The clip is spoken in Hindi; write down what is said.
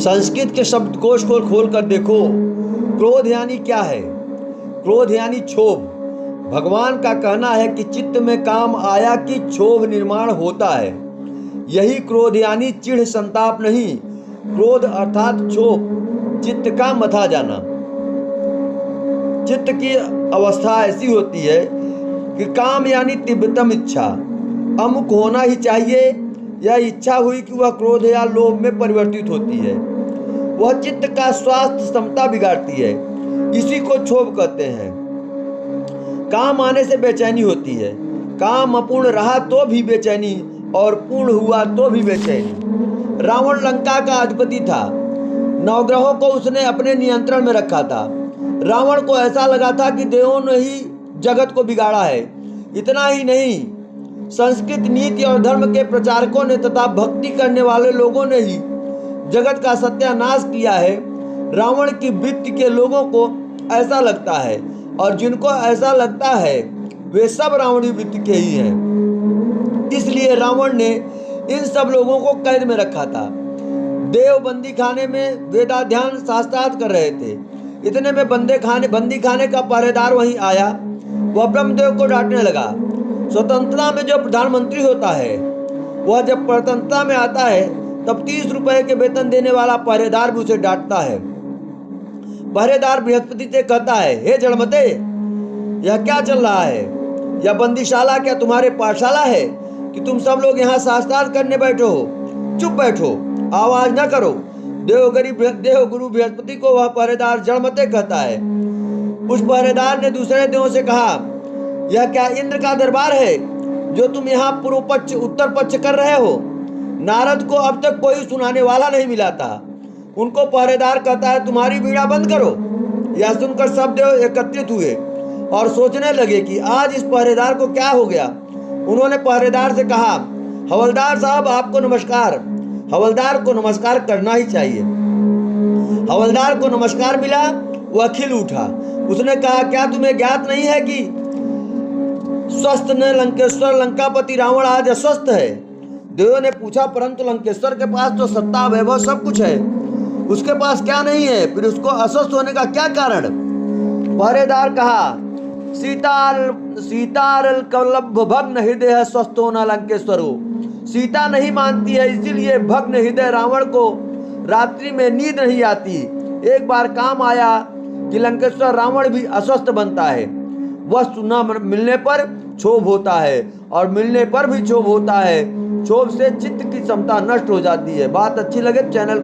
संस्कृत के शब्दकोश को खोल कर देखो, क्रोध यानी क्या है? क्रोध यानी क्षोभ। भगवान का कहना है कि चित्त में काम आया कि क्षोभ निर्माण होता है। यही क्रोध यानी चिढ़, संताप नहीं। क्रोध अर्थात क्षोभ, चित्त का मथा जाना। चित्त की अवस्था ऐसी होती है कि काम यानी तीव्रतम इच्छा, अमुक होना ही चाहिए। यह इच्छा हुई कि वह क्रोध या लोभ में परिवर्तित होती है। वह चित्त का स्वास्थ्य क्षमता बिगाड़ती है। इसी को क्षोभ कहते हैं। काम आने से बेचैनी होती है। काम अपूर्ण रहा तो भी बेचैनी, और पूर्ण हुआ तो भी बेचैनी। रावण लंका का अधिपति था। नवग्रहों को उसने अपने नियंत्रण में रखा था। रावण को ऐसा लगा था कि देवों ने ही जगत को बिगाड़ा है। इतना ही नहीं, संस्कृत नीति और धर्म के प्रचारकों ने तथा भक्ति करने वाले लोगों ने ही जगत का सत्यानाश किया है। रावण की वृत्ति के लोगों को ऐसा लगता है, और जिनको ऐसा लगता है वे सब रावणी वृत्ति के ही हैं। इसलिए रावण ने इन सब लोगों को कैद में रखा था। देव बंदी खाने में वेदाध्यान शास्त्रार्थ कर रहे थे। इतने में बंदी खाने का पहरेदार वहीं आया। वह ब्रह्मदेव को डांटने लगा। स्वतंत्रता में जो प्रधानमंत्री होता है, वह जब प्रतंत्रता में आता है तब 30 रुपए के वेतन देने वाला पहरेदार भी उसे डांटता है। पहरेदार बृहस्पति से कहता है, हे जड़मते, यह क्या चल रहा है? यह बंदीशाला क्या तुम्हारे पाठशाला है कि तुम सब लोग यहाँ शास्त्रार्थ करने बैठो हो? चुप बैठो, आवाज न करो। देव गुरु बृहस्पति को वह पहरेदार जड़मते कहता है। उस पहरेदार ने दूसरे देवों से कहा, यह क्या इंद्र का दरबार है जो तुम यहाँ पूर्व पक्ष उत्तर पक्ष कर रहे हो? नारद को अब तक कोई सुनाने वाला नहीं मिला था। उनको पहरेदार कहता है, तुम्हारी वीणा बंद करो। यह सुनकर सब देव एकत्रित हुए और सोचने लगे कि आज इस पहरेदार को क्या हो गया। उन्होंने पहरेदार से कहा, हवलदार साहब आपको नमस्कार। हवलदार को नमस्कार करना ही चाहिए। हवलदार को नमस्कार मिला, वह खिल उठा। उसने कहा, क्या तुम्हें ज्ञात नहीं है कि स्वस्थ न लंकेश्वर लंकापति रावण आज अस्वस्थ है? देवों ने पूछा, परंतु लंकेश्वर के पास तो सत्ता वैभव सब कुछ है, उसके पास क्या नहीं है? फिर उसको अस्वस्थ होने का क्या कारण? पहरेदार कहा, सीतार कलभ भग्न हृदय स्वस्थो न लंकेश्वरो। सीता नहीं मानती है, इसीलिए भग्न हृदय रावण को रात्रि में नींद नहीं आती। एक बार काम आया कि लंकेश्वर रावण भी अस्वस्थ बनता है। वस्तु न मिलने पर क्षोभ होता है, और मिलने पर भी क्षोभ होता है। क्षोभ से चित्त की क्षमता नष्ट हो जाती है। बात अच्छी लगे चैनल